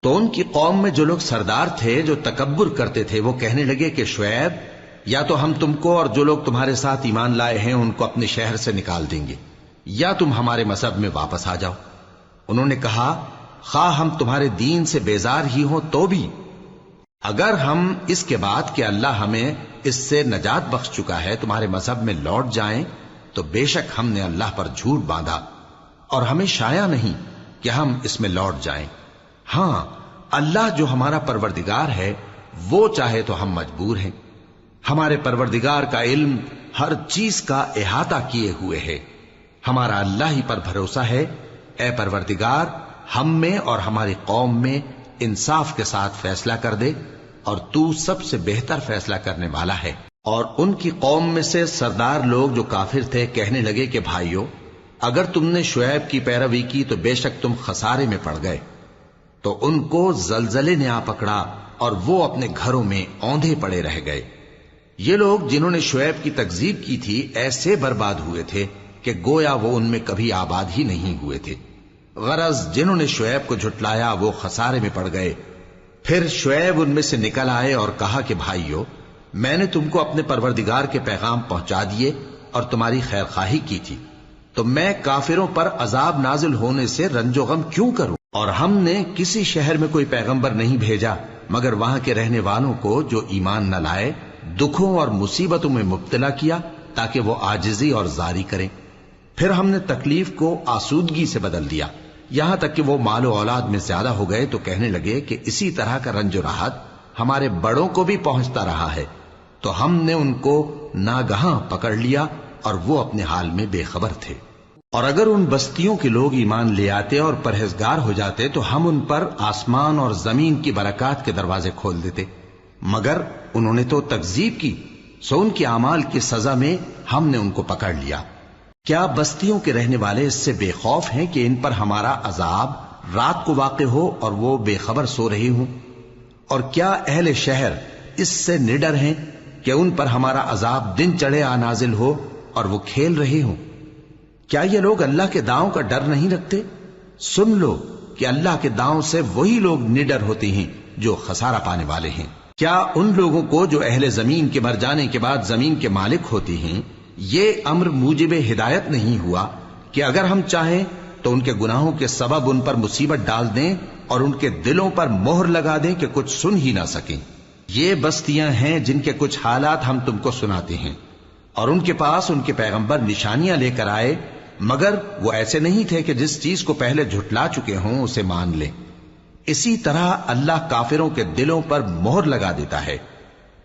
تو ان کی قوم میں جو لوگ سردار تھے جو تکبر کرتے تھے وہ کہنے لگے کہ شعیب، یا تو ہم تم کو اور جو لوگ تمہارے ساتھ ایمان لائے ہیں ان کو اپنے شہر سے نکال دیں گے، یا تم ہمارے مذہب میں واپس آ جاؤ۔ انہوں نے کہا خواہ ہم تمہارے دین سے بیزار ہی ہوں تو بھی، اگر ہم اس کے بعد کہ اللہ ہمیں اس سے نجات بخش چکا ہے تمہارے مذہب میں لوٹ جائیں تو بے شک ہم نے اللہ پر جھوٹ باندھا اور ہمیں شایع نہیں کہ ہم اس میں لوٹ جائیں۔ ہاں، اللہ جو ہمارا پروردگار ہے وہ چاہے تو ہم مجبور ہیں۔ ہمارے پروردگار کا علم ہر چیز کا احاطہ کیے ہوئے ہے۔ ہمارا اللہ ہی پر بھروسہ ہے۔ اے پروردگار، ہم میں اور ہماری قوم میں انصاف کے ساتھ فیصلہ کر دے، اور تو سب سے بہتر فیصلہ کرنے والا ہے۔ اور ان کی قوم میں سے سردار لوگ جو کافر تھے کہنے لگے کہ بھائیو، اگر تم نے شعیب کی پیروی کی تو بے شک تم خسارے میں پڑ گئے۔ تو ان کو زلزلے نے آ پکڑا اور وہ اپنے گھروں میں اوندھے پڑے رہ گئے۔ یہ لوگ جنہوں نے شعیب کی تکذیب کی تھی ایسے برباد ہوئے تھے کہ گویا وہ ان میں کبھی آباد ہی نہیں ہوئے تھے۔ غرض جنہوں نے شعیب کو جھٹلایا وہ خسارے میں پڑ گئے۔ پھر شعیب ان میں سے نکل آئے اور کہا کہ بھائیو، میں نے تم کو اپنے پروردگار کے پیغام پہنچا دیے اور تمہاری خیر خواہی کی تھی، تو میں کافروں پر عذاب نازل ہونے سے رنج و غم کیوں کروں؟ اور ہم نے کسی شہر میں کوئی پیغمبر نہیں بھیجا مگر وہاں کے رہنے والوں کو جو ایمان نہ لائے دکھوں اور مصیبتوں میں مبتلا کیا تاکہ وہ عاجزی اور زاری کریں۔ پھر ہم نے تکلیف کو آسودگی سے بدل دیا، یہاں تک کہ وہ مال و اولاد میں زیادہ ہو گئے تو کہنے لگے کہ اسی طرح کا رنج و راحت ہمارے بڑوں کو بھی پہنچتا رہا ہے، تو ہم نے ان کو ناگہاں پکڑ لیا اور وہ اپنے حال میں بے خبر تھے۔ اور اگر ان بستیوں کے لوگ ایمان لے آتے اور پرہیزگار ہو جاتے تو ہم ان پر آسمان اور زمین کی برکات کے دروازے کھول دیتے، مگر انہوں نے تو تکذیب کی، سو ان کے اعمال کی سزا میں ہم نے ان کو پکڑ لیا۔ کیا بستیوں کے رہنے والے اس سے بے خوف ہیں کہ ان پر ہمارا عذاب رات کو واقع ہو اور وہ بے خبر سو رہے ہوں؟ اور کیا اہل شہر اس سے نڈر ہیں کہ ان پر ہمارا عذاب دن چڑھے آ نازل ہو اور وہ کھیل رہے ہوں؟ کیا یہ لوگ اللہ کے داؤں کا ڈر نہیں رکھتے؟ سن لو کہ اللہ کے داؤں سے وہی لوگ نڈر ہوتے ہیں جو خسارہ پانے والے ہیں۔ کیا ان لوگوں کو جو اہل زمین کے مر جانے کے بعد زمین کے مالک ہوتے ہیں یہ امر موجب ہدایت نہیں ہوا کہ اگر ہم چاہیں تو ان کے گناہوں کے سبب ان پر مصیبت ڈال دیں اور ان کے دلوں پر مہر لگا دیں کہ کچھ سن ہی نہ سکیں؟ یہ بستیاں ہیں جن کے کچھ حالات ہم تم کو سناتے ہیں، اور ان کے پاس ان کے پیغمبر نشانیاں لے کر آئے، مگر وہ ایسے نہیں تھے کہ جس چیز کو پہلے جھٹلا چکے ہوں اسے مان لیں۔ اسی طرح اللہ کافروں کے دلوں پر مہر لگا دیتا ہے،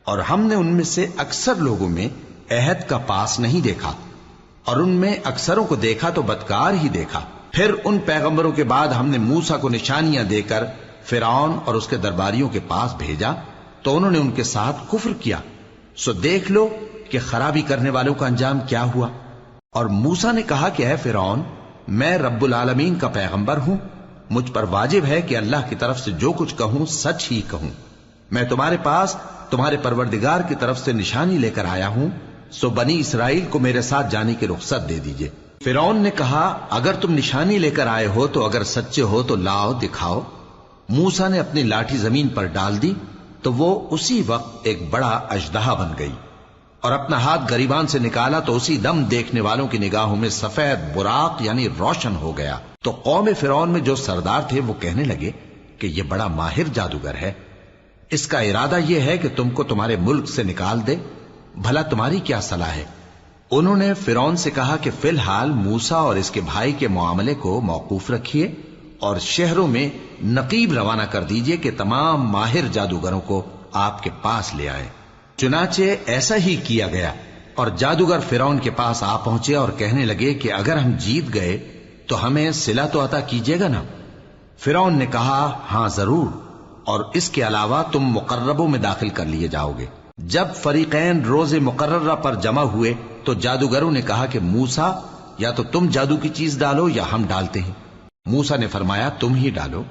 اور ہم نے ان میں سے اکثر لوگوں میں عہد کا پاس نہیں دیکھا، اور ان میں اکثروں کو دیکھا تو بدکار ہی دیکھا۔ پھر ان پیغمبروں کے بعد ہم نے موسیٰ کو نشانیاں دے کر فرعون اور اس کے درباریوں کے پاس بھیجا تو انہوں نے ان کے ساتھ کفر کیا، سو دیکھ لو کہ خرابی کرنے والوں کا انجام کیا ہوا۔ اور موسیٰ نے کہا کہ اے فرعون، میں رب العالمین کا پیغمبر ہوں، مجھ پر واجب ہے کہ اللہ کی طرف سے جو کچھ کہوں سچ ہی کہوں۔ میں تمہارے پاس تمہارے پروردگار کی طرف سے نشانی لے کر آیا ہوں، سو بنی اسرائیل کو میرے ساتھ جانے کی رخصت دے دیجئے۔ فرعون نے کہا اگر تم نشانی لے کر آئے ہو تو اگر سچے ہو تو لاؤ دکھاؤ۔ موسیٰ نے اپنی لاٹھی زمین پر ڈال دی تو وہ اسی وقت ایک بڑا اژدہا بن گئی، اور اپنا ہاتھ گریبان سے نکالا تو اسی دم دیکھنے والوں کی نگاہوں میں سفید براق یعنی روشن ہو گیا۔ تو قوم فرعون میں جو سردار تھے وہ کہنے لگے کہ یہ بڑا ماہر جادوگر ہے، اس کا ارادہ یہ ہے کہ تم کو تمہارے ملک سے نکال دے، بھلا تمہاری کیا صلاح ہے؟ انہوں نے فرعون سے کہا کہ فی الحال موسیٰ اور اس کے بھائی کے معاملے کو موقوف رکھیے اور شہروں میں نقیب روانہ کر دیجئے کہ تمام ماہر جادوگروں کو آپ کے پاس لے آئیں۔ چنانچہ ایسا ہی کیا گیا، اور جادوگر فرعون کے پاس آ پہنچے اور کہنے لگے کہ اگر ہم جیت گئے تو ہمیں صلہ تو عطا کیجیے گا نا؟ فرعون نے کہا ہاں ضرور، اور اس کے علاوہ تم مقربوں میں داخل کر لیے جاؤ گے۔ جب فریقین روز مقررہ پر جمع ہوئے تو جادوگروں نے کہا کہ موسیٰ یا تو تم جادو کی چیز ڈالو یا ہم ڈالتے ہیں۔ موسیٰ نے فرمایا تم ہی ڈالو۔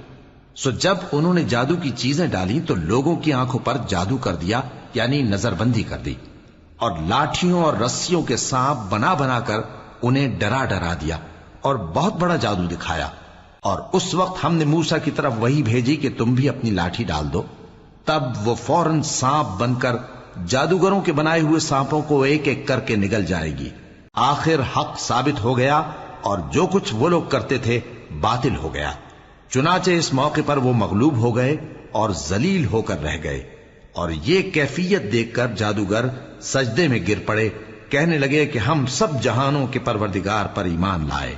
سو جب انہوں نے جادو کی چیزیں ڈالی تو لوگوں کی آنکھوں پر جادو کر دیا، یعنی نظر بندی کر دی، اور لاٹھیوں اور رسیوں کے سانپ بنا بنا کر انہیں ڈرا ڈرا دیا اور بہت بڑا جادو دکھایا۔ اور اس وقت ہم نے موسیٰ کی طرف وہی بھیجی کہ تم بھی اپنی لاٹھی ڈال دو، تب وہ فوراً سانپ بن کر جادوگروں کے بنائے ہوئے سانپوں کو ایک ایک کر کے نگل جائے گی۔ آخر حق ثابت ہو گیا اور جو کچھ وہ لوگ کرتے تھے باطل ہو گیا۔ چنانچہ اس موقع پر وہ مغلوب ہو گئے اور ذلیل ہو کر رہ گئے، اور یہ کیفیت دیکھ کر جادوگر سجدے میں گر پڑے، کہنے لگے کہ ہم سب جہانوں کے پروردگار پر ایمان لائے،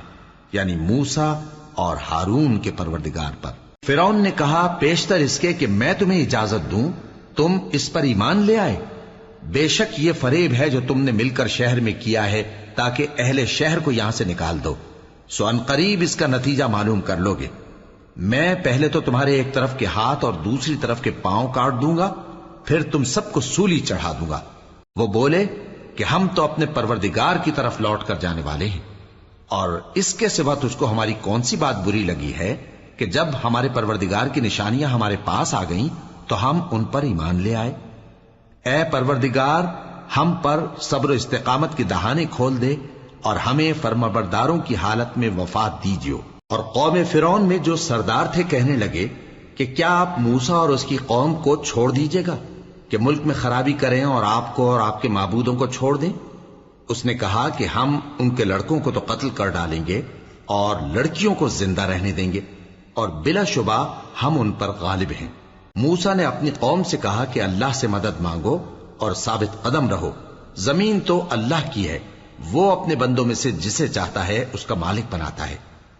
یعنی موسیٰ اور ہارون کے پروردگار پر۔ فرعون نے کہا پیشتر اس کے کہ میں تمہیں اجازت دوں تم اس پر ایمان لے آئے؟ بے شک یہ فریب ہے جو تم نے مل کر شہر میں کیا ہے تاکہ اہل شہر کو یہاں سے نکال دو، سو ان قریب اس کا نتیجہ معلوم کر لو گے۔ میں پہلے تو تمہارے ایک طرف کے ہاتھ اور دوسری طرف کے پاؤں کاٹ دوں گا، پھر تم سب کو سولی چڑھا دوں گا۔ وہ بولے کہ ہم تو اپنے پروردگار کی طرف لوٹ کر جانے والے ہیں، اور اس کے سوا تجھ کو ہماری کون سی بات بری لگی ہے کہ جب ہمارے پروردگار کی نشانیاں ہمارے پاس آ گئیں تو ہم ان پر ایمان لے آئے؟ اے پروردگار، ہم پر صبر و استقامت کی دہانے کھول دے اور ہمیں فرمانبرداروں کی حالت میں وفات دیجیو۔ اور قوم فرعون میں جو سردار تھے کہنے لگے کہ کیا آپ موسیٰ اور اس کی قوم کو چھوڑ دیجیے گا کہ ملک میں خرابی کریں اور آپ کو اور آپ کے معبودوں کو چھوڑ دیں؟ اس نے کہا کہ ہم ان کے لڑکوں کو تو قتل کر ڈالیں گے اور لڑکیوں کو زندہ رہنے دیں گے، اور بلا شبہ ہم ان پر غالب ہیں۔ موسیٰ نے اپنی قوم سے کہا کہ اللہ سے مدد مانگو اور ثابت قدم رہو، زمین تو اللہ کی ہے، وہ اپنے بندوں میں سے جسے چاہتا ہے اس کا مالک بناتا ہے،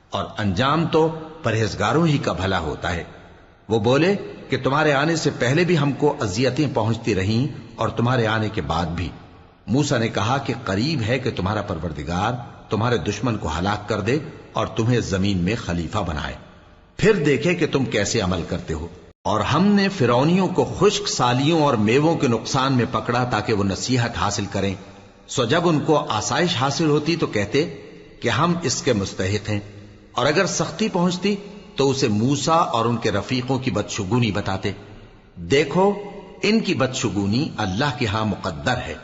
اور انجام تو پرہیزگاروں ہی کا بھلا ہوتا ہے۔ وہ بولے کہ تمہارے آنے سے پہلے بھی ہم کو اذیتیں پہنچتی رہیں اور تمہارے آنے کے بعد بھی۔ موسیٰ نے کہا کہ قریب ہے کہ تمہارا پروردگار تمہارے دشمن کو ہلاک کر دے اور تمہیں زمین میں خلیفہ بنائے، پھر دیکھے کہ تم کیسے عمل کرتے ہو۔ اور ہم نے فرعونیوں کو خشک سالیوں اور میووں کے نقصان میں پکڑا تاکہ وہ نصیحت حاصل کریں، سو جب ان کو آسائش حاصل ہوتی تو کہتے کہ ہم اس کے مستحق ہیں، اور اگر سختی پہنچتی تو اسے موسیٰ اور ان کے رفیقوں کی بدشگونی بتاتے۔ دیکھو ان کی بدشگونی اللہ کے ہاں مقدر ہے،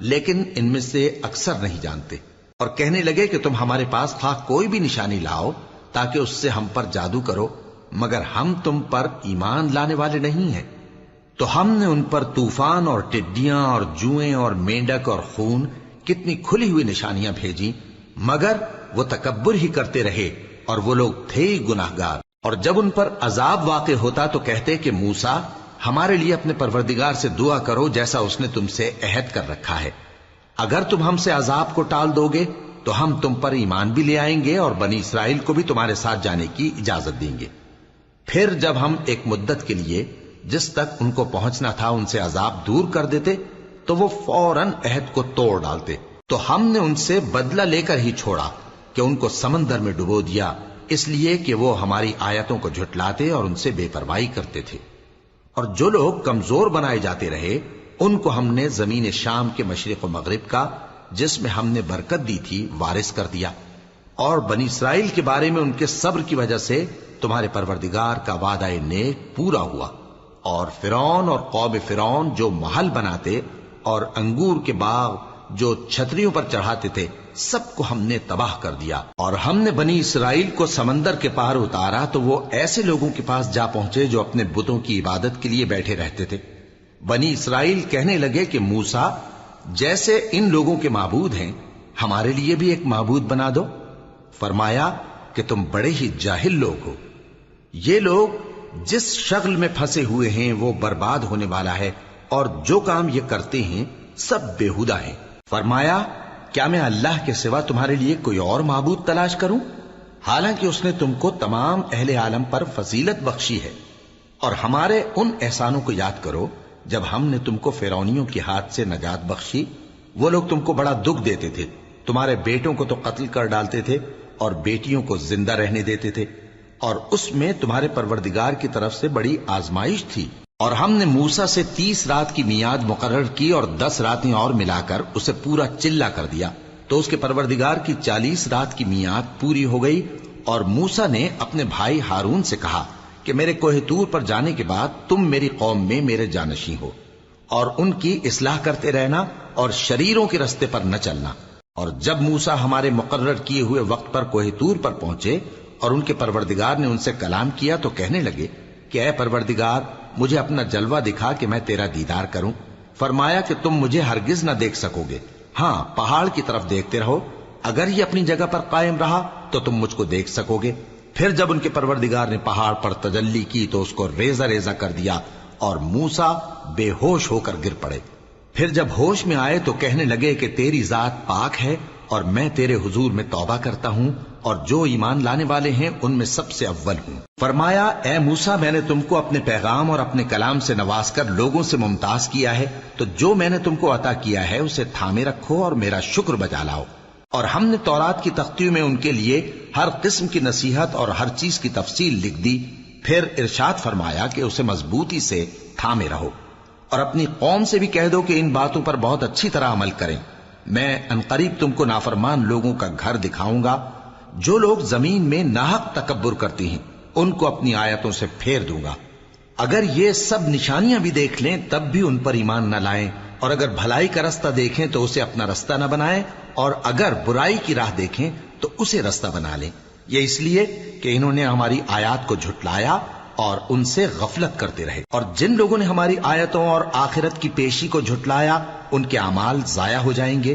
لیکن ان میں سے اکثر نہیں جانتے۔ اور کہنے لگے کہ تم ہمارے پاس خواہ کوئی بھی نشانی لاؤ تاکہ اس سے ہم پر جادو کرو، مگر ہم تم پر ایمان لانے والے نہیں ہیں۔ تو ہم نے ان پر طوفان اور ٹڈیاں اور جوئیں اور مینڈک اور خون کتنی کھلی ہوئی نشانیاں بھیجی، مگر وہ تکبر ہی کرتے رہے اور وہ لوگ تھے ہی گناہگار۔ اور جب ان پر عذاب واقع ہوتا تو کہتے کہ موسیٰ ہمارے لیے اپنے پروردگار سے دعا کرو جیسا اس نے تم سے عہد کر رکھا ہے، اگر تم ہم سے عذاب کو ٹال دو گے تو ہم تم پر ایمان بھی لے آئیں گے اور بنی اسرائیل کو بھی تمہارے ساتھ جانے کی اجازت دیں گے۔ پھر جب ہم ایک مدت کے لیے جس تک ان کو پہنچنا تھا ان سے عذاب دور کر دیتے تو وہ فوراً عہد کو توڑ ڈالتے، تو ہم نے ان سے بدلہ لے کر ہی چھوڑا کہ ان کو سمندر میں ڈبو دیا، اس لیے کہ وہ ہماری آیتوں کو جھٹلاتے اور ان سے بے پرواہی کرتے تھے۔ اور جو لوگ کمزور بنائے جاتے رہے ان کو ہم نے زمین شام کے مشرق و مغرب کا جس میں ہم نے برکت دی تھی وارث کر دیا، اور بنی اسرائیل کے بارے میں ان کے صبر کی وجہ سے تمہارے پروردگار کا وعدہ نیک پورا ہوا۔ اور فرعون اور قوم فرعون جو محل بناتے اور انگور کے باغ جو چھتریوں پر چڑھاتے تھے سب کو ہم نے تباہ کر دیا۔ اور ہم نے بنی اسرائیل کو سمندر کے پار اتارا تو وہ ایسے لوگوں کے پاس جا پہنچے جو اپنے بتوں کی عبادت کے لیے بیٹھے رہتے تھے۔ بنی اسرائیل کہنے لگے کہ موسیٰ جیسے ان لوگوں کے معبود ہیں ہمارے لیے بھی ایک معبود بنا دو۔ فرمایا کہ تم بڑے ہی جاہل لوگ ہو، یہ لوگ جس شغل میں پھنسے ہوئے ہیں وہ برباد ہونے والا ہے، اور جو کام یہ کرتے ہیں سب بےہودہ ہیں۔ فرمایا کیا میں اللہ کے سوا تمہارے لیے کوئی اور معبود تلاش کروں، حالانکہ اس نے تم کو تمام اہل عالم پر فضیلت بخشی ہے۔ اور ہمارے ان احسانوں کو یاد کرو جب ہم نے تم کو فرعونیوں کے ہاتھ سے نجات بخشی، وہ لوگ تم کو بڑا دکھ دیتے تھے، تمہارے بیٹوں کو تو قتل کر ڈالتے تھے اور بیٹیوں کو زندہ رہنے دیتے تھے، اور اس میں تمہارے پروردگار کی طرف سے بڑی آزمائش تھی۔ اور ہم نے موسیٰ سے 30 رات کی میعاد مقرر کی اور 10 راتیں اور ملا کر اسے پورا چلا کر دیا، تو اس کے پروردگار کی 40 رات کی میعاد پوری ہو گئی۔ اور موسیٰ نے اپنے بھائی ہارون سے کہا کہ میرے کوہ طور پر جانے کے بعد تم میری قوم میں میرے جانشین ہو، اور ان کی اصلاح کرتے رہنا اور شریروں کے رستے پر نہ چلنا۔ اور جب موسیٰ ہمارے مقرر کیے ہوئے وقت پر کوہ طور پر پہنچے اور ان کے پروردگار نے ان سے کلام کیا تو کہنے لگے کہ اے پروردگار مجھے اپنا جلوہ دکھا کہ میں تیرا دیدار کروں۔ فرمایا کہ تم مجھے ہرگز نہ دیکھ سکو گے، ہاں پہاڑ کی طرف دیکھتے رہو، اگر یہ اپنی جگہ پر قائم رہا تو تم مجھ کو دیکھ سکو گے۔ پھر جب ان کے پروردگار نے پہاڑ پر تجلی کی تو اس کو ریزہ ریزہ کر دیا اور موسیٰ بے ہوش ہو کر گر پڑے۔ پھر جب ہوش میں آئے تو کہنے لگے کہ تیری ذات پاک ہے اور میں تیرے حضور میں توبہ کرتا ہوں اور جو ایمان لانے والے ہیں ان میں سب سے اول ہوں۔ فرمایا اے موسیٰ میں نے تم کو اپنے پیغام اور اپنے کلام سے نواز کر لوگوں سے ممتاز کیا ہے، تو جو میں نے تم کو عطا کیا ہے اسے تھامے رکھو اور میرا شکر بجا لاؤ۔ اور ہم نے تورات کی تختیوں میں ان کے لیے ہر قسم کی نصیحت اور ہر چیز کی تفصیل لکھ دی۔ پھر ارشاد فرمایا کہ اسے مضبوطی سے تھامے رہو اور اپنی قوم سے بھی کہہ دو کہ ان باتوں پر بہت اچھی طرح عمل کریں۔ میں انقریب تم کو نافرمان لوگوں کا گھر دکھاؤں گا، جو لوگ زمین میں ناحق تکبر کرتی ہیں ان کو اپنی آیتوں سے پھیر دوں گا۔ اگر یہ سب نشانیاں بھی دیکھ لیں تب بھی ان پر ایمان نہ لائیں، اور اگر بھلائی کا رستہ دیکھیں تو اسے اپنا رستہ نہ بنائیں، اور اگر برائی کی راہ دیکھیں تو اسے رستہ بنا لیں۔ یہ اس لیے کہ انہوں نے ہماری آیات کو جھٹلایا اور ان سے غفلت کرتے رہے، اور جن لوگوں نے ہماری آیتوں اور آخرت کی پیشی کو جھٹلایا ان کے اعمال ضائع ہو جائیں گے۔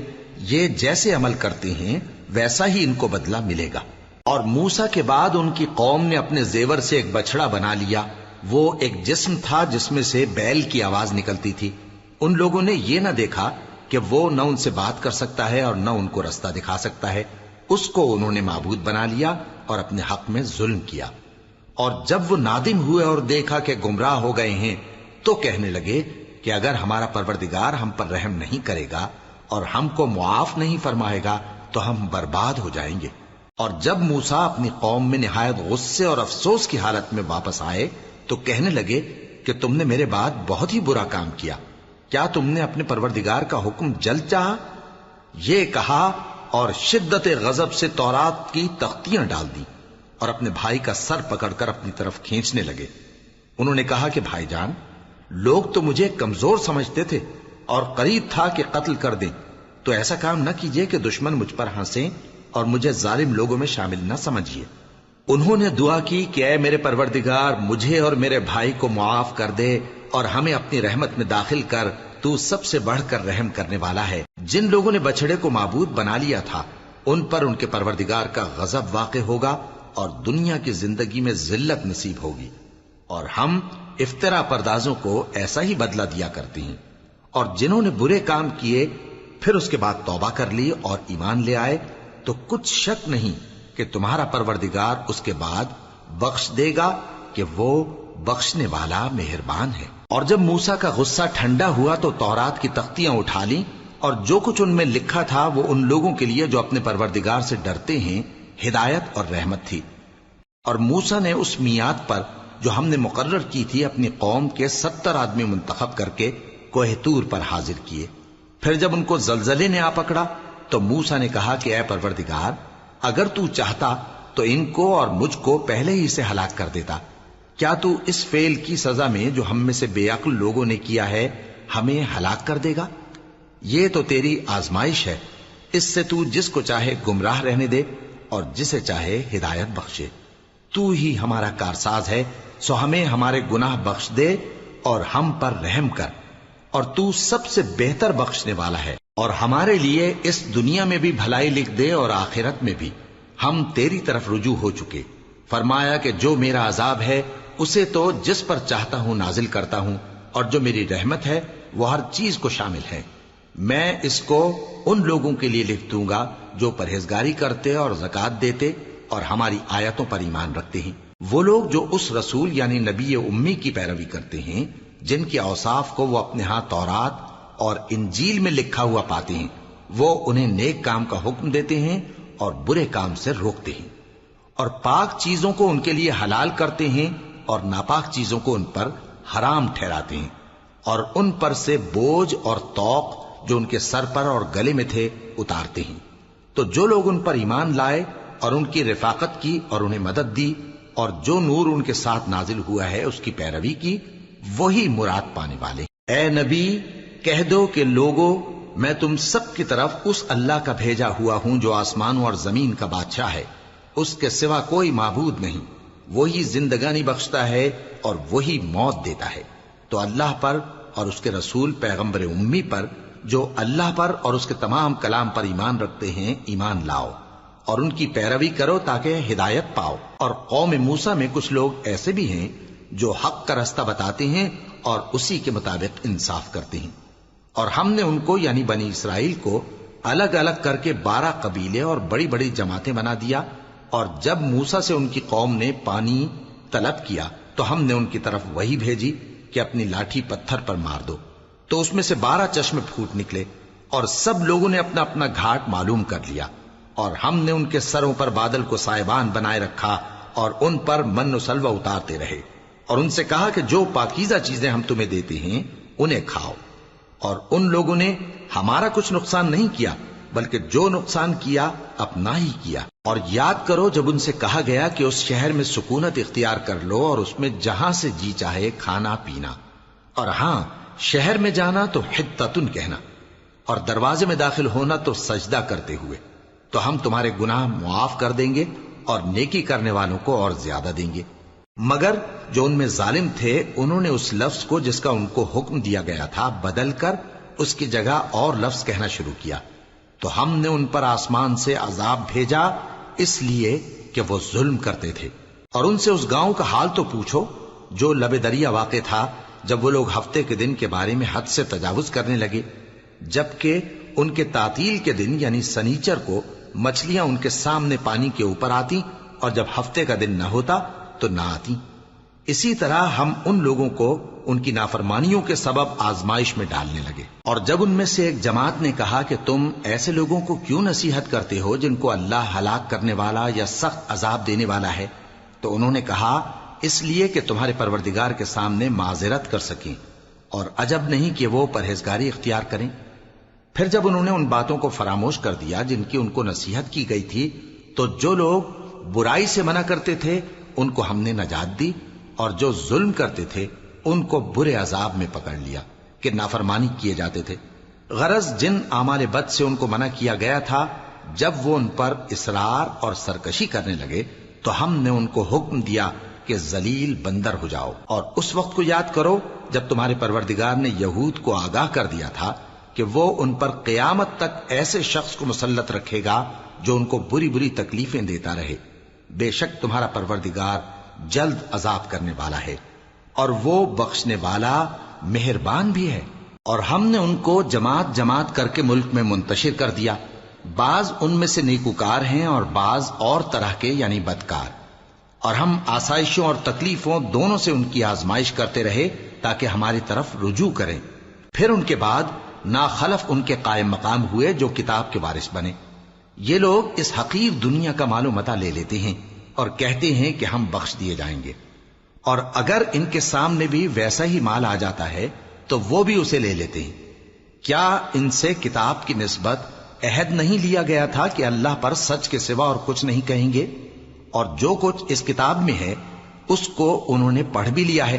یہ جیسے عمل کرتے ہیں ویسا ہی ان کو بدلہ ملے گا۔ اور موسیٰ کے بعد ان کی قوم نے اپنے زیور سے ایک بچڑا بنا لیا، وہ ایک جسم تھا جس میں سے بیل کی آواز نکلتی تھی۔ ان لوگوں نے یہ نہ دیکھا کہ وہ نہ ان سے بات کر سکتا ہے اور نہ ان کو رستہ دکھا سکتا ہے، اس کو انہوں نے معبود بنا لیا اور اپنے حق میں ظلم کیا۔ اور جب وہ نادم ہوئے اور دیکھا کہ گمراہ ہو گئے ہیں تو کہنے لگے کہ اگر ہمارا پروردگار ہم پر رحم نہیں کرے گا اور ہم کو معاف نہیں فرمائے گا تو ہم برباد ہو جائیں گے۔ اور جب موسیٰ اپنی قوم میں نہایت غصے اور افسوس کی حالت میں واپس آئے تو کہنے لگے کہ تم نے میرے بعد بہت ہی برا کام کیا، کیا تم نے اپنے پروردگار کا حکم جلد چاہا؟ یہ کہا اور شدت غضب سے تورات کی تختیاں ڈال دی اور اپنے بھائی کا سر پکڑ کر اپنی طرف کھینچنے لگے۔ انہوں نے کہا کہ بھائی جان، لوگ تو مجھے کمزور سمجھتے تھے اور قریب تھا کہ قتل کر دیں، تو ایسا کام نہ کیجیے کہ دشمن مجھ پر ہنسیں اور مجھے ظالم لوگوں میں شامل نہ سمجھیے۔ انہوں نے دعا کی کہ اے میرے پروردگار مجھے اور میرے بھائی کو معاف کر دے اور ہمیں اپنی رحمت میں داخل کر، تو سب سے بڑھ کر رحم کرنے والا ہے۔ جن لوگوں نے بچڑے کو معبود بنا لیا تھا ان پر ان کے پروردگار کا غضب واقع ہوگا اور دنیا کی زندگی میں ذلت نصیب ہوگی، اور ہم افترا پردازوں کو ایسا ہی بدلہ دیا کرتے ہیں۔ اور جنہوں نے برے کام کیے پھر اس کے بعد توبہ کر لی اور ایمان لے آئے تو کچھ شک نہیں کہ تمہارا پروردگار اس کے بعد بخش دے گا کہ وہ بخشنے والا مہربان ہے۔ اور جب موسیٰ کا غصہ ٹھنڈا ہوا تو تورات کی تختیاں اٹھا لیں، اور جو کچھ ان میں لکھا تھا وہ ان لوگوں کے لیے جو اپنے پروردگار سے ڈرتے ہیں ہدایت اور رحمت تھی۔ اور موسیٰ نے اس میعاد پر جو ہم نے مقرر کی تھی اپنی قوم کے 70 آدمی منتخب کر کے کوہ طور پر حاضر کیے۔ پھر جب ان کو زلزلے نے آ پکڑا تو موسیٰ نے کہا کہ اے پروردگار اگر تو چاہتا تو ان کو اور مجھ کو پہلے ہی سے ہلاک کر دیتا، کیا تو اس فعل کی سزا میں جو ہم میں سے بے عقل لوگوں نے کیا ہے ہمیں ہلاک کر دے گا؟ یہ تو تیری آزمائش ہے، اس سے تو جس کو چاہے گمراہ رہنے دے اور جسے چاہے ہدایت بخشے۔ تو ہی ہمارا کارساز ہے، سو ہمیں ہمارے گناہ بخش دے اور ہم پر رحم کر، اور تو سب سے بہتر بخشنے والا ہے، اور ہمارے لیے اس دنیا میں بھی بھلائی لکھ دے اور آخرت میں بھی، ہم تیری طرف رجوع ہو چکے۔ فرمایا کہ جو میرا عذاب ہے اسے تو جس پر چاہتا ہوں نازل کرتا ہوں، اور جو میری رحمت ہے وہ ہر چیز کو شامل ہے۔ میں اس کو ان لوگوں کے لیے لکھ دوں گا جو پرہیزگاری کرتے اور زکوٰۃ دیتے اور ہماری آیتوں پر ایمان رکھتے ہیں، وہ لوگ جو اس رسول یعنی نبی امی کی پیروی کرتے ہیں جن کے اوصاف کو وہ اپنے ہاں تورات اور انجیل میں لکھا ہوا پاتے ہیں، وہ انہیں نیک کام کا حکم دیتے ہیں اور برے کام سے روکتے ہیں، اور پاک چیزوں کو ان کے لیے حلال کرتے ہیں اور ناپاک چیزوں کو ان پر حرام ٹھہراتے ہیں، اور ان پر سے بوجھ اور طوق جو ان کے سر پر اور گلے میں تھے اتارتے ہیں۔ تو جو لوگ ان پر ایمان لائے اور ان کی رفاقت کی اور انہیں مدد دی اور جو نور ان کے ساتھ نازل ہوا ہے اس کی پیروی کی، وہی مراد پانے والے۔ اے نبی کہہ دو کہ لوگوں میں تم سب کی طرف اس اللہ کا بھیجا ہوا ہوں جو آسمانوں اور زمین کا بادشاہ ہے، اس کے سوا کوئی معبود نہیں، وہی زندگانی بخشتا ہے اور وہی موت دیتا ہے۔ تو اللہ پر اور اس کے رسول پیغمبر امی پر، جو اللہ پر اور اس کے تمام کلام پر ایمان رکھتے ہیں، ایمان لاؤ اور ان کی پیروی کرو تاکہ ہدایت پاؤ۔ اور قوم موسیٰ میں کچھ لوگ ایسے بھی ہیں جو حق کا رستہ بتاتے ہیں اور اسی کے مطابق انصاف کرتے ہیں۔ اور ہم نے ان کو یعنی بنی اسرائیل کو الگ الگ کر کے 12 قبیلے اور بڑی بڑی جماعتیں بنا دیا، اور جب موسیٰ سے ان کی قوم نے پانی طلب کیا تو ہم نے ان کی طرف وہی بھیجی کہ اپنی لاٹھی پتھر پر مار دو، تو اس میں سے 12 چشمے پھوٹ نکلے، اور سب لوگوں نے اپنا اپنا گھاٹ معلوم کر لیا۔ اور ہم نے ان کے سروں پر بادل کو سائبان بنائے رکھا اور ان پر من و سلوہ اتارتے رہے، اور ان سے کہا کہ جو پاکیزہ چیزیں ہم تمہیں دیتے ہیں انہیں کھاؤ۔ اور ان لوگوں نے ہمارا کچھ نقصان نہیں کیا، بلکہ جو نقصان کیا اپنا ہی کیا۔ اور یاد کرو جب ان سے کہا گیا کہ اس شہر میں سکونت اختیار کر لو اور اس میں جہاں سے جی چاہے کھانا پینا، اور ہاں شہر میں جانا تو حتتن کہنا، اور دروازے میں داخل ہونا تو سجدہ کرتے ہوئے، تو ہم تمہارے گناہ معاف کر دیں گے اور نیکی کرنے والوں کو اور زیادہ دیں گے۔ مگر جو ان میں ظالم تھے انہوں نے اس لفظ کو جس کا ان کو حکم دیا گیا تھا بدل کر اس کی جگہ اور لفظ کہنا شروع کیا، تو ہم نے ان پر آسمان سے عذاب بھیجا اس لیے کہ وہ ظلم کرتے تھے۔ اور ان سے اس گاؤں کا حال تو پوچھو جو لب دریا واقع تھا، جب وہ لوگ ہفتے کے دن کے بارے میں حد سے تجاوز کرنے لگے، جبکہ ان کے تعطیل کے دن یعنی سنیچر کو مچھلیاں ان کے سامنے پانی کے اوپر آتی، اور جب ہفتے کا دن نہ ہوتا تو نہ آتی۔ اسی طرح ہم ان لوگوں کو ان کی نافرمانیوں کے سبب آزمائش میں ڈالنے لگے۔ اور جب ان میں سے ایک جماعت نے کہا کہ تم ایسے لوگوں کو کیوں نصیحت کرتے ہو جن کو اللہ ہلاک کرنے والا یا سخت عذاب دینے والا ہے، تو انہوں نے کہا اس لیے کہ تمہارے پروردگار کے سامنے معذرت کر سکیں، اور عجب نہیں کہ وہ پرہیزگاری اختیار کریں۔ پھر جب انہوں نے ان باتوں کو فراموش کر دیا جن کی ان کو نصیحت کی گئی تھی، تو جو لوگ برائی سے منع کرتے تھے ان کو ہم نے نجات دی، اور جو ظلم کرتے تھے ان کو برے عذاب میں پکڑ لیا کہ نافرمانی کیے جاتے تھے۔ غرض جن اعمال بد سے ان کو منع کیا گیا تھا، جب وہ ان پر اصرار اور سرکشی کرنے لگے تو ہم نے ان کو حکم دیا کہ ذلیل بندر ہو جاؤ۔ اور اس وقت کو یاد کرو جب تمہارے پروردگار نے یہود کو آگاہ کر دیا تھا کہ وہ ان پر قیامت تک ایسے شخص کو مسلط رکھے گا جو ان کو بری بری تکلیفیں دیتا رہے۔ بے شک تمہارا پروردگار جلد عذاب کرنے والا ہے، اور وہ بخشنے والا مہربان بھی ہے۔ اور ہم نے ان کو جماعت جماعت کر کے ملک میں منتشر کر دیا، بعض ان میں سے نیکوکار ہیں اور بعض اور طرح کے یعنی بدکار۔ اور ہم آسائشوں اور تکلیفوں دونوں سے ان کی آزمائش کرتے رہے تاکہ ہماری طرف رجوع کریں۔ پھر ان کے بعد ناخلف ان کے قائم مقام ہوئے جو کتاب کے وارث بنے۔ یہ لوگ اس حقیر دنیا کا مال و متاع لے لیتے ہیں اور کہتے ہیں کہ ہم بخش دیے جائیں گے، اور اگر ان کے سامنے بھی ویسا ہی مال آ جاتا ہے تو وہ بھی اسے لے لیتے ہیں۔ کیا ان سے کتاب کی نسبت عہد نہیں لیا گیا تھا کہ اللہ پر سچ کے سوا اور کچھ نہیں کہیں گے؟ اور جو کچھ اس کتاب میں ہے اس کو انہوں نے پڑھ بھی لیا ہے،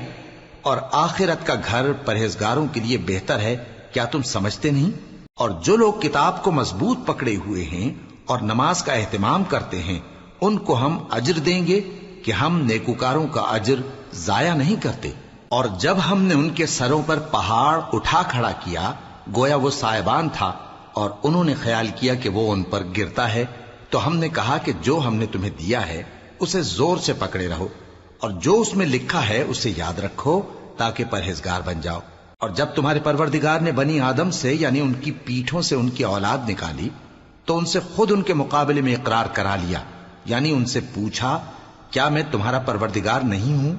اور آخرت کا گھر پرہیزگاروں کے لیے بہتر ہے، کیا تم سمجھتے نہیں؟ اور جو لوگ کتاب کو مضبوط پکڑے ہوئے ہیں اور نماز کا اہتمام کرتے ہیں ان کو ہم اجر دیں گے کہ ہم نیکوکاروں کا اجر ضائع نہیں کرتے۔ اور جب ہم نے ان کے سروں پر پہاڑ اٹھا کھڑا کیا گویا وہ سائبان تھا، اور انہوں نے خیال کیا کہ وہ ان پر گرتا ہے، تو ہم نے کہا کہ جو ہم نے تمہیں دیا ہے اسے زور سے پکڑے رہو، اور جو اس میں لکھا ہے اسے یاد رکھو تاکہ پرہیزگار بن جاؤ۔ اور جب تمہارے پروردگار نے بنی آدم سے یعنی ان کی پیٹھوں سے ان کی اولاد نکالی تو ان سے خود ان کے مقابلے میں اقرار کرا لیا، یعنی ان سے پوچھا کیا میں تمہارا پروردگار نہیں ہوں؟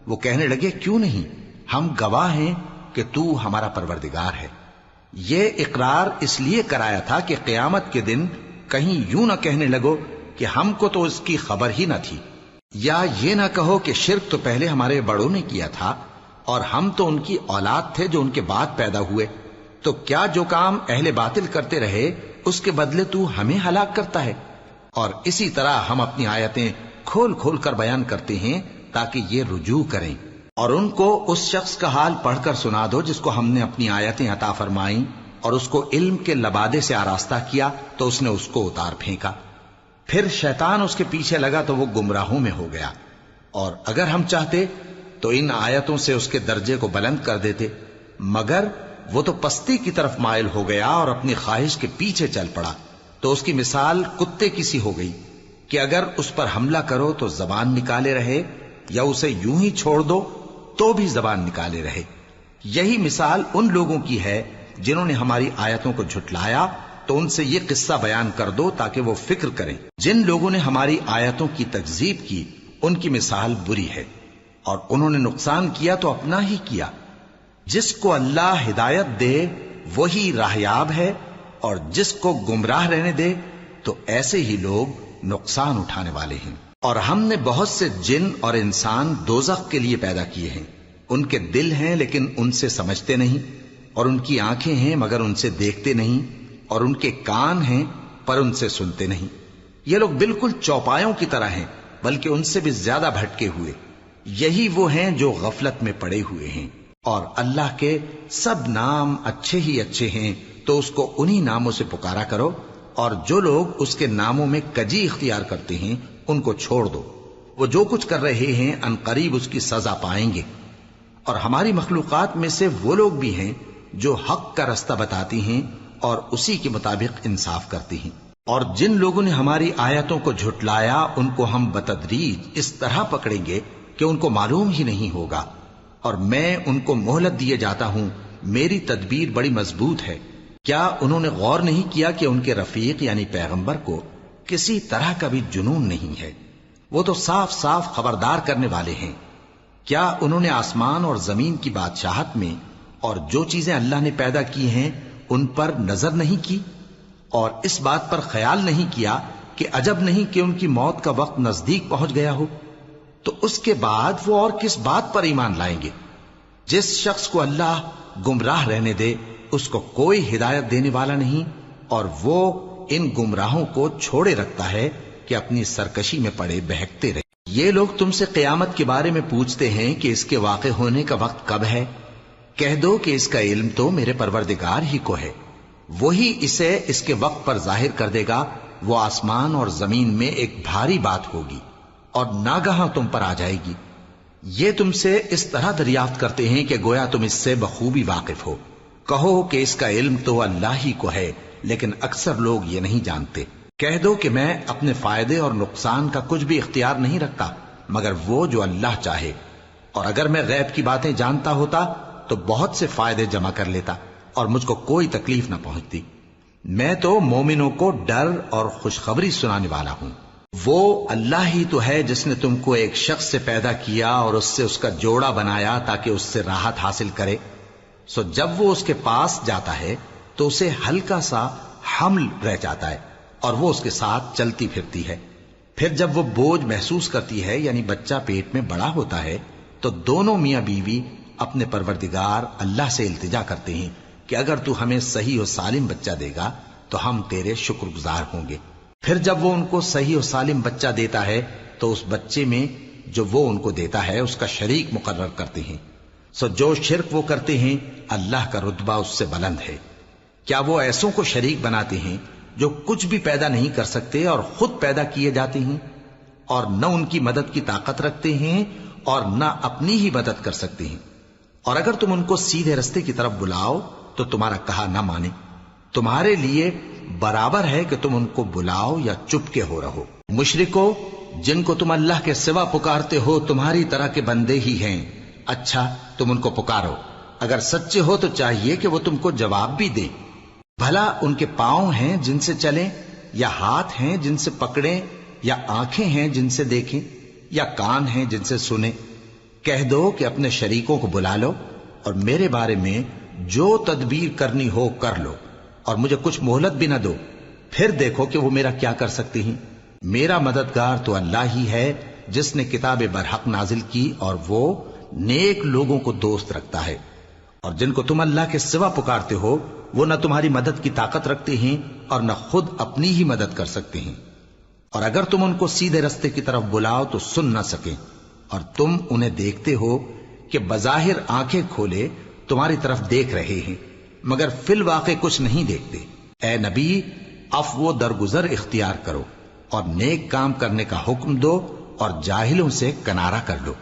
وہ کہنے لگے کیوں نہیں، ہم گواہ ہیں کہ تو ہمارا پروردگار ہے۔ یہ اقرار اس لیے کرایا تھا کہ قیامت کے دن کہیں یوں نہ کہنے لگو کہ ہم کو تو اس کی خبر ہی نہ تھی، یا یہ نہ کہو کہ شرک تو پہلے ہمارے بڑوں نے کیا تھا اور ہم تو ان کی اولاد تھے جو ان کے بعد پیدا ہوئے، تو کیا جو کام اہل باطل کرتے رہے اس کے بدلے تو ہمیں ہلاک کرتا ہے؟ اور اسی طرح ہم اپنی آیتیں کھول کھول کر بیان کرتے ہیں تاکہ یہ رجوع کریں۔ اور ان کو اس شخص کا حال پڑھ کر سنا دو جس کو ہم نے اپنی آیتیں عطا فرمائیں اور اس کو علم کے لبادے سے آراستہ کیا تو اس نے اس کو اتار پھینکا۔ پھر شیطان اس کے پیچھے لگا تو وہ گمراہوں میں ہو گیا، اور اگر ہم چاہتے تو ان آیتوں سے اس کے درجے کو بلند کر دیتے، مگر وہ تو پستی کی طرف مائل ہو گیا اور اپنی خواہش کے پیچھے چل پڑا، تو اس کی مثال کتے کی سی ہو گئی کہ اگر اس پر حملہ کرو تو زبان نکالے رہے، یا اسے یوں ہی چھوڑ دو تو بھی زبان نکالے رہے۔ یہی مثال ان لوگوں کی ہے جنہوں نے ہماری آیتوں کو جھٹلایا، تو ان سے یہ قصہ بیان کر دو تاکہ وہ فکر کریں۔ جن لوگوں نے ہماری آیتوں کی تکذیب کی ان کی مثال بری ہے، اور انہوں نے نقصان کیا تو اپنا ہی کیا۔ جس کو اللہ ہدایت دے وہی راہیاب ہے، اور جس کو گمراہ رہنے دے تو ایسے ہی لوگ نقصان اٹھانے والے ہیں۔ اور ہم نے بہت سے جن اور انسان دوزخ کے لیے پیدا کیے ہیں، ان کے دل ہیں لیکن ان سے سمجھتے نہیں، اور ان کی آنکھیں ہیں مگر ان سے دیکھتے نہیں، اور ان کے کان ہیں پر ان سے سنتے نہیں۔ یہ لوگ بالکل چوپایوں کی طرح ہیں، بلکہ ان سے بھی زیادہ بھٹکے ہوئے۔ یہی وہ ہیں جو غفلت میں پڑے ہوئے ہیں۔ اور اللہ کے سب نام اچھے ہی اچھے ہیں، تو اس کو انہی ناموں سے پکارا کرو، اور جو لوگ اس کے ناموں میں کجی اختیار کرتے ہیں ان کو چھوڑ دو۔ وہ جو کچھ کر رہے ہیں ان قریب اس کی سزا پائیں گے۔ اور ہماری مخلوقات میں سے وہ لوگ بھی ہیں جو حق کا رستہ بتاتی ہیں اور اسی کے مطابق انصاف کرتی ہیں۔ اور جن لوگوں نے ہماری آیتوں کو جھٹلایا ان کو ہم بتدریج اس طرح پکڑیں گے کہ ان کو معلوم ہی نہیں ہوگا، اور میں ان کو مہلت دیے جاتا ہوں، میری تدبیر بڑی مضبوط ہے۔ کیا انہوں نے غور نہیں کیا کہ ان کے رفیق یعنی پیغمبر کو کسی طرح کا بھی جنون نہیں ہے؟ وہ تو صاف صاف خبردار کرنے والے ہیں۔ کیا انہوں نے آسمان اور زمین کی بادشاہت میں اور جو چیزیں اللہ نے پیدا کی ہیں ان پر نظر نہیں کی، اور اس بات پر خیال نہیں کیا کہ عجب نہیں کہ ان کی موت کا وقت نزدیک پہنچ گیا ہو؟ تو اس کے بعد وہ اور کس بات پر ایمان لائیں گے؟ جس شخص کو اللہ گمراہ رہنے دے اس کو کوئی ہدایت دینے والا نہیں، اور وہ ان گمراہوں کو چھوڑے رکھتا ہے کہ اپنی سرکشی میں پڑے بہکتے رہے۔ یہ لوگ تم سے قیامت کے بارے میں پوچھتے ہیں کہ اس کے واقع ہونے کا وقت کب ہے؟ کہہ دو کہ اس کا علم تو میرے پروردگار ہی کو ہے، وہی اسے اس کے وقت پر ظاہر کر دے گا۔ وہ آسمان اور زمین میں ایک بھاری بات ہوگی اور ناگہاں تم پر آ جائے گی۔ یہ تم سے اس طرح دریافت کرتے ہیں کہ گویا تم اس سے بخوبی واقف ہو۔ کہو کہ اس کا علم تو اللہ ہی کو ہے، لیکن اکثر لوگ یہ نہیں جانتے۔ کہہ دو کہ میں اپنے فائدے اور نقصان کا کچھ بھی اختیار نہیں رکھتا مگر وہ جو اللہ چاہے، اور اگر میں غیب کی باتیں جانتا ہوتا تو بہت سے فائدے جمع کر لیتا اور مجھ کو کوئی تکلیف نہ پہنچتی۔ میں تو مومنوں کو ڈر اور خوشخبری سنانے والا ہوں۔ وہ اللہ ہی تو ہے جس نے تم کو ایک شخص سے پیدا کیا اور اس سے اس کا جوڑا بنایا تاکہ اس سے راحت حاصل کرے۔ سو جب وہ اس کے پاس جاتا ہے تو اسے ہلکا سا حمل رہ جاتا ہے اور وہ اس کے ساتھ چلتی پھرتی ہے۔ پھر جب وہ بوجھ محسوس کرتی ہے یعنی بچہ پیٹ میں بڑا ہوتا ہے تو دونوں میاں بیوی اپنے پروردگار اللہ سے التجا کرتے ہیں کہ اگر تو ہمیں صحیح و سالم بچہ دے گا تو ہم تیرے شکر گزار ہوں گے۔ پھر جب وہ ان کو صحیح و سالم بچہ دیتا ہے تو اس بچے میں جو وہ ان کو دیتا ہے اس کا شریک مقرر کرتے ہیں۔ سو جو شرک وہ کرتے ہیں اللہ کا رتبہ اس سے بلند ہے۔ کیا وہ ایسوں کو شریک بناتے ہیں جو کچھ بھی پیدا نہیں کر سکتے اور خود پیدا کیے جاتے ہیں، اور نہ ان کی مدد کی طاقت رکھتے ہیں اور نہ اپنی ہی مدد کر سکتے ہیں؟ اور اگر تم ان کو سیدھے رستے کی طرف بلاؤ تو تمہارا کہا نہ مانے، تمہارے لیے برابر ہے کہ تم ان کو بلاؤ یا چپ کے ہو رہو۔ مشرکو، جن کو تم اللہ کے سوا پکارتے ہو تمہاری طرح کے بندے ہی ہیں، اچھا تم ان کو پکارو، اگر سچے ہو تو چاہیے کہ وہ تم کو جواب بھی دیں۔ بھلا ان کے پاؤں ہیں جن سے چلیں، یا ہاتھ ہیں جن سے پکڑیں، یا آنکھیں ہیں جن سے دیکھیں، یا کان ہیں جن سے سنیں؟ کہہ دو کہ اپنے شریکوں کو بلا لو اور میرے بارے میں جو تدبیر کرنی ہو کر لو، اور مجھے کچھ مہلت بھی نہ دو، پھر دیکھو کہ وہ میرا کیا کر سکتے ہیں۔ میرا مددگار تو اللہ ہی ہے جس نے کتاب برحق نازل کی، اور وہ نیک لوگوں کو دوست رکھتا ہے۔ اور جن کو تم اللہ کے سوا پکارتے ہو وہ نہ تمہاری مدد کی طاقت رکھتے ہیں اور نہ خود اپنی ہی مدد کر سکتے ہیں، اور اگر تم ان کو سیدھے رستے کی طرف بلاؤ تو سن نہ سکیں، اور تم انہیں دیکھتے ہو کہ بظاہر آنکھیں کھولے تمہاری طرف دیکھ رہے ہیں مگر فی الواقع کچھ نہیں دیکھتے۔ اے نبی، عفو و درگزر اختیار کرو اور نیک کام کرنے کا حکم دو اور جاہلوں سے کنارہ کر لو۔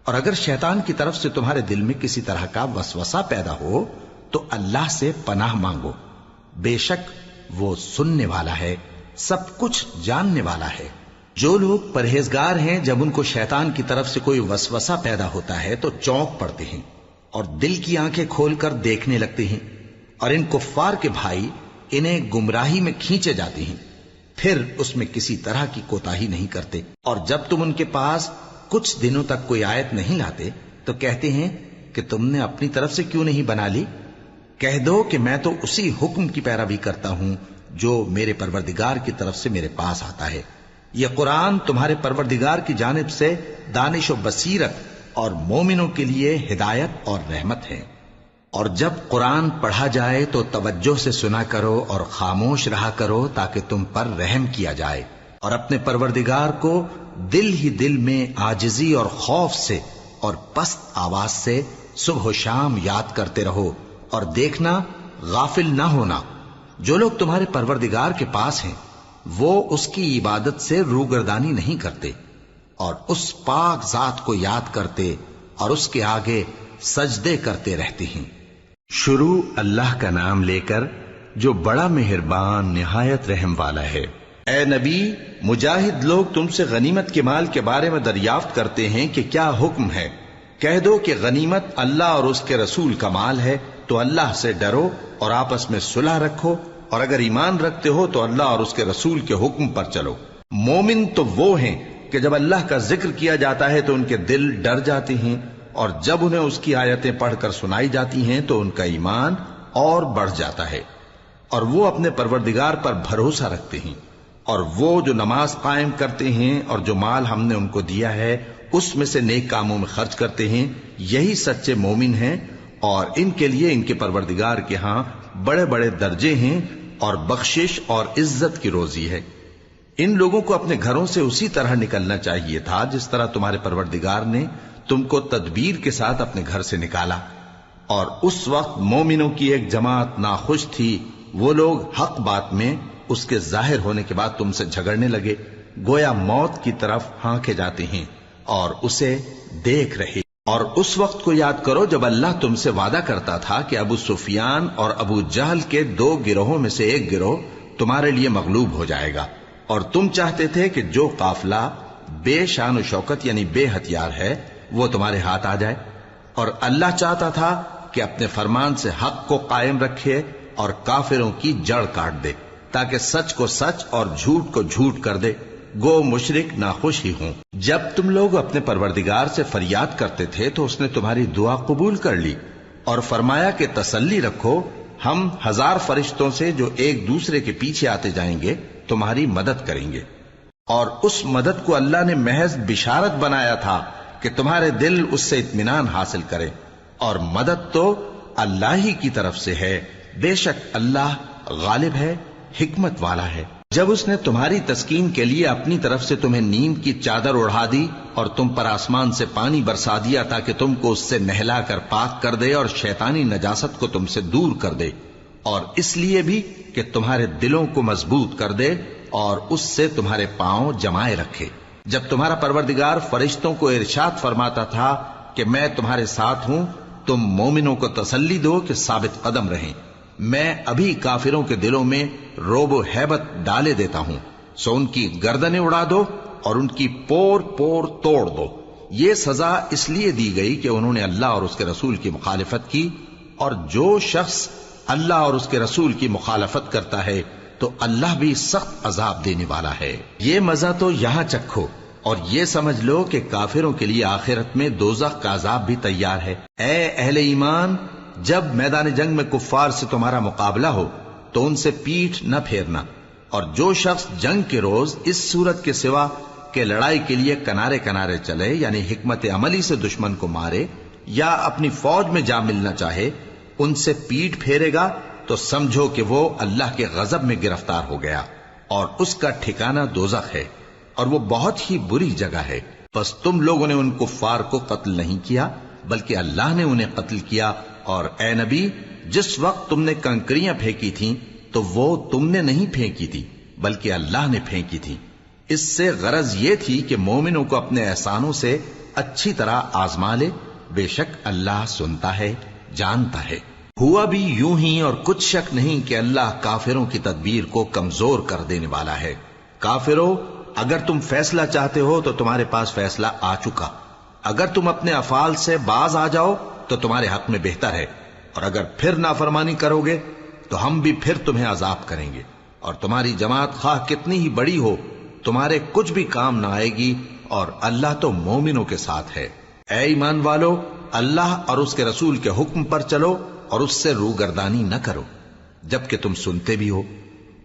اور اگر شیطان کی طرف سے تمہارے دل میں کسی طرح کا وسوسہ پیدا ہو تو اللہ سے پناہ مانگو، بے شک وہ سننے والا ہے، سب کچھ جاننے والا ہے۔ جو لوگ پرہیزگار ہیں جب ان کو شیطان کی طرف سے کوئی وسوسہ پیدا ہوتا ہے تو چونک پڑتے ہیں اور دل کی آنکھیں کھول کر دیکھنے لگتے ہیں، اور ان کفار کے بھائی انہیں گمراہی میں کھینچے جاتے ہیں، پھر اس میں کسی طرح کی کوتاہی نہیں کرتے۔ اور جب تم ان کے پاس کچھ دنوں تک کوئی آیت نہیں لاتے تو کہتے ہیں کہ تم نے اپنی طرف سے کیوں نہیں بنا لی؟ کہہ دو کہ میں تو اسی حکم کی پیروی کرتا ہوں جو میرے پروردگار کی طرف سے میرے پاس آتا ہے۔ یہ قرآن تمہارے پروردگار کی جانب سے دانش و بصیرت اور مومنوں کے لیے ہدایت اور رحمت ہے۔ اور جب قرآن پڑھا جائے تو توجہ سے سنا کرو اور خاموش رہا کرو تاکہ تم پر رحم کیا جائے، اور اپنے پروردگار کو دل ہی دل میں عاجزی اور خوف سے اور پست آواز سے صبح و شام یاد کرتے رہو، اور دیکھنا غافل نہ ہونا۔ جو لوگ تمہارے پروردگار کے پاس ہیں وہ اس کی عبادت سے روگردانی نہیں کرتے اور اس پاک ذات کو یاد کرتے اور اس کے آگے سجدے کرتے رہتے ہیں۔ شروع اللہ کا نام لے کر جو بڑا مہربان نہایت رحم والا ہے۔ اے نبی، مجاہد لوگ تم سے غنیمت کے مال کے بارے میں دریافت کرتے ہیں کہ کیا حکم ہے۔ کہہ دو کہ غنیمت اللہ اور اس کے رسول کا مال ہے، تو اللہ سے ڈرو اور آپس میں صلح رکھو، اور اگر ایمان رکھتے ہو تو اللہ اور اس کے رسول کے حکم پر چلو۔ مومن تو وہ ہیں کہ جب اللہ کا ذکر کیا جاتا ہے تو ان کے دل ڈر جاتے ہیں، اور جب انہیں اس کی آیتیں پڑھ کر سنائی جاتی ہیں تو ان کا ایمان اور بڑھ جاتا ہے، اور وہ اپنے پروردگار پر بھروسہ رکھتے ہیں، اور وہ جو نماز قائم کرتے ہیں اور جو مال ہم نے ان کو دیا ہے اس میں سے نیک کاموں میں خرچ کرتے ہیں، یہی سچے مومن ہیں، اور ان کے لیے ان کے پروردگار کے ہاں بڑے بڑے درجے ہیں اور بخشش اور عزت کی روزی ہے۔ ان لوگوں کو اپنے گھروں سے اسی طرح نکلنا چاہیے تھا جس طرح تمہارے پروردگار نے تم کو تدبیر کے ساتھ اپنے گھر سے نکالا، اور اس وقت مومنوں کی ایک جماعت ناخوش تھی، وہ لوگ حق بات میں اس کے ظاہر ہونے کے بعد تم سے جھگڑنے لگے، گویا موت کی طرف ہانکے جاتے ہیں اور اسے دیکھ رہے۔ اور اس وقت کو یاد کرو جب اللہ تم سے وعدہ کرتا تھا کہ ابو سفیان اور ابو جہل کے 2 گروہوں میں سے ایک گروہ تمہارے لیے مغلوب ہو جائے گا، اور تم چاہتے تھے کہ جو قافلہ بے شان و شوکت یعنی بے ہتھیار ہے وہ تمہارے ہاتھ آ جائے، اور اللہ چاہتا تھا کہ اپنے فرمان سے حق کو قائم رکھے اور کافروں کی جڑ کاٹ دے، تاکہ سچ کو سچ اور جھوٹ کو جھوٹ کر دے، گو مشرک ناخوش ہی ہوں۔ جب تم لوگ اپنے پروردگار سے فریاد کرتے تھے تو اس نے تمہاری دعا قبول کر لی اور فرمایا کہ تسلی رکھو، ہم 1000 فرشتوں سے جو ایک دوسرے کے پیچھے آتے جائیں گے تمہاری مدد کریں گے۔ اور اس مدد کو اللہ نے محض بشارت بنایا تھا کہ تمہارے دل اس سے اطمینان حاصل کرے، اور مدد تو اللہ ہی کی طرف سے ہے، بے شک اللہ غالب ہے، حکمت والا ہے۔ جب اس نے تمہاری تسکین کے لیے اپنی طرف سے تمہیں نیند کی چادر اڑھا دی اور تم پر آسمان سے پانی برسا دیا تاکہ تم کو اس سے نہلا کر پاک کر دے اور شیطانی نجاست کو تم سے دور کر دے، اور اس لیے بھی کہ تمہارے دلوں کو مضبوط کر دے اور اس سے تمہارے پاؤں جمائے رکھے۔ جب تمہارا پروردگار فرشتوں کو ارشاد فرماتا تھا کہ میں تمہارے ساتھ ہوں، تم مومنوں کو تسلی دو کہ ثابت قدم رہیں، میں ابھی کافروں کے دلوں میں روب و ہیبت ڈالے دیتا ہوں، سو ان کی گردنیں اڑا دو اور ان کی پور پور توڑ دو۔ یہ سزا اس لیے دی گئی کہ انہوں نے اللہ اور اس کے رسول کی مخالفت کی، اور جو شخص اللہ اور اس کے رسول کی مخالفت کرتا ہے تو اللہ بھی سخت عذاب دینے والا ہے۔ یہ مزہ تو یہاں چکھو اور یہ سمجھ لو کہ کافروں کے لیے آخرت میں دوزخ کا عذاب بھی تیار ہے۔ اے اہل ایمان، جب میدان جنگ میں کفار سے تمہارا مقابلہ ہو تو ان سے پیٹھ نہ پھیرنا، اور جو شخص جنگ کے روز اس صورت کے سوا کہ لڑائی کے لیے کنارے کنارے چلے یعنی حکمت عملی سے دشمن کو مارے یا اپنی فوج میں جا ملنا چاہے، ان سے پیٹھ پھیرے گا تو سمجھو کہ وہ اللہ کے غضب میں گرفتار ہو گیا، اور اس کا ٹھکانہ دوزخ ہے، اور وہ بہت ہی بری جگہ ہے۔ پس تم لوگوں نے ان کفار کو قتل نہیں کیا بلکہ اللہ نے انہیں قتل کیا، اور اے نبی، جس وقت تم نے کنکریاں پھینکی تھیں تو وہ تم نے نہیں پھینکی تھی بلکہ اللہ نے پھینکی تھی، اس سے غرض یہ تھی کہ مومنوں کو اپنے احسانوں سے اچھی طرح آزما لے، بے شک اللہ سنتا ہے، جانتا ہے۔ ہوا بھی یوں ہی، اور کچھ شک نہیں کہ اللہ کافروں کی تدبیر کو کمزور کر دینے والا ہے۔ کافروں، اگر تم فیصلہ چاہتے ہو تو تمہارے پاس فیصلہ آ چکا، اگر تم اپنے افعال سے باز آ جاؤ تو تمہارے حق میں بہتر ہے، اور اگر پھر نافرمانی کرو گے تو ہم بھی پھر تمہیں عذاب کریں گے، اور تمہاری جماعت خواہ کتنی ہی بڑی ہو تمہارے کچھ بھی کام نہ آئے گی، اور اللہ تو مومنوں کے ساتھ ہے۔ اے ایمان والو، اللہ اور اس کے رسول کے حکم پر چلو اور اس سے روگردانی نہ کرو جبکہ تم سنتے بھی ہو،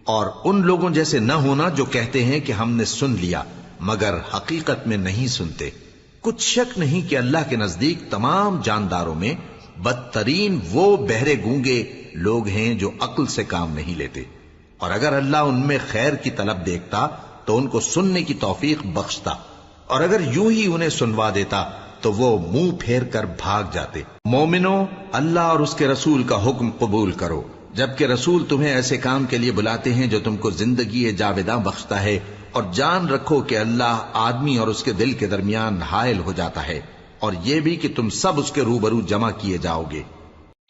اور ان لوگوں جیسے نہ ہونا جو کہتے ہیں کہ ہم نے سن لیا مگر حقیقت میں نہیں سنتے۔ کچھ شک نہیں کہ اللہ کے نزدیک تمام جانداروں میں بدترین وہ بہرے گونگے لوگ ہیں جو عقل سے کام نہیں لیتے، اور اگر اللہ ان میں خیر کی طلب دیکھتا تو ان کو سننے کی توفیق بخشتا، اور اگر یوں ہی انہیں سنوا دیتا تو وہ منہ پھیر کر بھاگ جاتے۔ مومنوں، اللہ اور اس کے رسول کا حکم قبول کرو، جبکہ رسول تمہیں ایسے کام کے لیے بلاتے ہیں جو تم کو زندگی جاوداں بخشتا ہے، اور جان رکھو کہ اللہ آدمی اور اس کے دل کے درمیان حائل ہو جاتا ہے، اور یہ بھی کہ تم سب اس کے روبرو جمع کیے جاؤ گے۔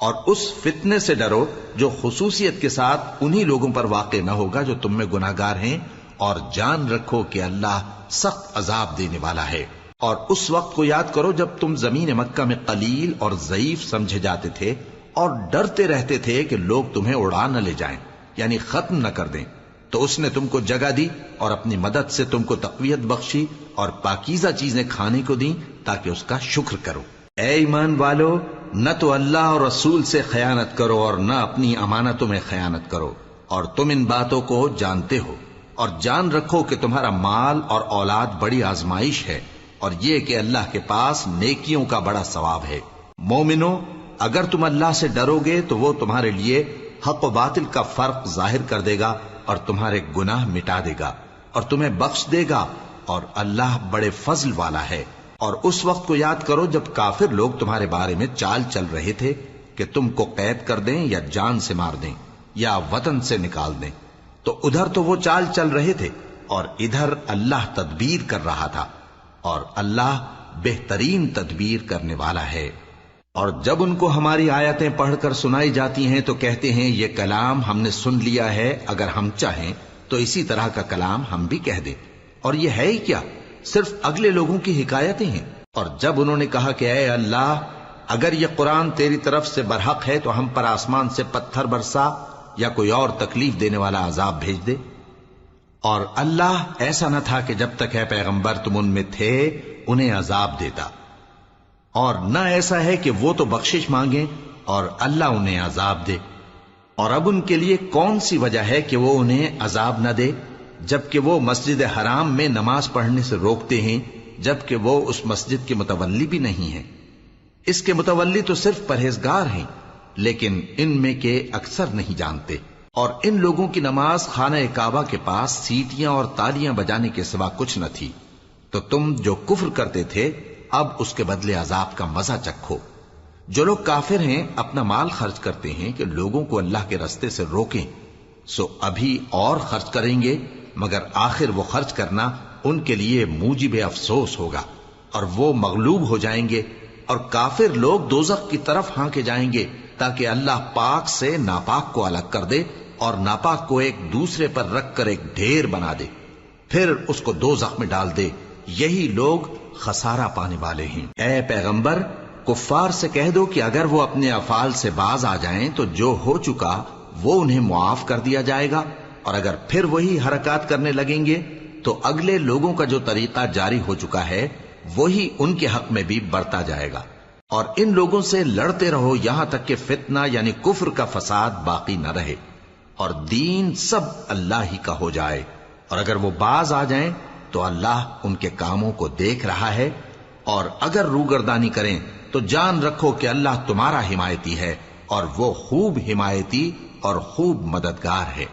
اور اس فتنے سے ڈرو جو خصوصیت کے ساتھ انہی لوگوں پر واقع نہ ہوگا جو تم میں گناہ گار ہیں، اور جان رکھو کہ اللہ سخت عذاب دینے والا ہے۔ اور اس وقت کو یاد کرو جب تم زمین مکہ میں قلیل اور ضعیف سمجھے جاتے تھے اور ڈرتے رہتے تھے کہ لوگ تمہیں اڑا نہ لے جائیں، یعنی ختم نہ کر دیں، تو اس نے تم کو جگہ دی اور اپنی مدد سے تم کو تقویت بخشی اور پاکیزہ چیزیں کھانے کو دیں تاکہ اس کا شکر کرو۔ اے ایمان والو، نہ تو اللہ اور رسول سے خیانت کرو اور نہ اپنی امانتوں میں خیانت کرو، اور تم ان باتوں کو جانتے ہو، اور جان رکھو کہ تمہارا مال اور اولاد بڑی آزمائش ہے، اور یہ کہ اللہ کے پاس نیکیوں کا بڑا ثواب ہے۔ مومنو، اگر تم اللہ سے ڈرو گے تو وہ تمہارے لیے حق و باطل کا فرق ظاہر کر دے گا اور تمہارے گناہ مٹا دے گا اور تمہیں بخش دے گا، اور اللہ بڑے فضل والا ہے۔ اور اس وقت کو یاد کرو جب کافر لوگ تمہارے بارے میں چال چل رہے تھے کہ تم کو قید کر دیں یا جان سے مار دیں یا وطن سے نکال دیں، تو ادھر تو وہ چال چل رہے تھے اور ادھر اللہ تدبیر کر رہا تھا، اور اللہ بہترین تدبیر کرنے والا ہے۔ اور جب ان کو ہماری آیتیں پڑھ کر سنائی جاتی ہیں تو کہتے ہیں یہ کلام ہم نے سن لیا ہے، اگر ہم چاہیں تو اسی طرح کا کلام ہم بھی کہہ دیں، اور یہ ہے ہی کیا، صرف اگلے لوگوں کی حکایتیں ہیں۔ اور جب انہوں نے کہا کہ اے اللہ، اگر یہ قرآن تیری طرف سے برحق ہے تو ہم پر آسمان سے پتھر برسا یا کوئی اور تکلیف دینے والا عذاب بھیج دے۔ اور اللہ ایسا نہ تھا کہ جب تک ہے پیغمبر تم ان میں تھے انہیں عذاب دیتا، اور نہ ایسا ہے کہ وہ تو بخشش مانگیں اور اللہ انہیں عذاب دے۔ اور اب ان کے لیے کون سی وجہ ہے کہ وہ انہیں عذاب نہ دے، جبکہ وہ مسجد حرام میں نماز پڑھنے سے روکتے ہیں، جبکہ وہ اس مسجد کے متولی بھی نہیں ہیں۔ اس کے متولی تو صرف پرہیزگار ہیں، لیکن ان میں کے اکثر نہیں جانتے۔ اور ان لوگوں کی نماز خانہ کعبہ کے پاس سیٹیاں اور تالیاں بجانے کے سوا کچھ نہ تھی، تو تم جو کفر کرتے تھے اب اس کے بدلے عذاب کا مزہ چکھو۔ جو لوگ کافر ہیں اپنا مال خرچ کرتے ہیں کہ لوگوں کو اللہ کے رستے سے روکیں، سو ابھی اور خرچ کریں گے، مگر آخر وہ خرچ کرنا ان کے لیے موجب افسوس ہوگا، اور وہ مغلوب ہو جائیں گے، اور کافر لوگ دوزخ کی طرف ہانکے جائیں گے تاکہ اللہ پاک سے ناپاک کو الگ کر دے اور ناپاک کو ایک دوسرے پر رکھ کر ایک ڈھیر بنا دے، پھر اس کو دوزخ میں ڈال دے۔ یہی لوگ خسارہ پانے والے ہیں۔ اے پیغمبر، کفار سے کہہ دو کہ اگر وہ اپنے افعال سے باز آ جائیں تو جو ہو چکا وہ انہیں معاف کر دیا جائے گا، اور اگر پھر وہی حرکات کرنے لگیں گے تو اگلے لوگوں کا جو طریقہ جاری ہو چکا ہے وہی ان کے حق میں بھی برتا جائے گا۔ اور ان لوگوں سے لڑتے رہو یہاں تک کہ فتنہ یعنی کفر کا فساد باقی نہ رہے اور دین سب اللہ ہی کا ہو جائے، اور اگر وہ باز آ جائیں تو اللہ ان کے کاموں کو دیکھ رہا ہے، اور اگر روگردانی کریں تو جان رکھو کہ اللہ تمہارا حمایتی ہے، اور وہ خوب حمایتی اور خوب مددگار ہے۔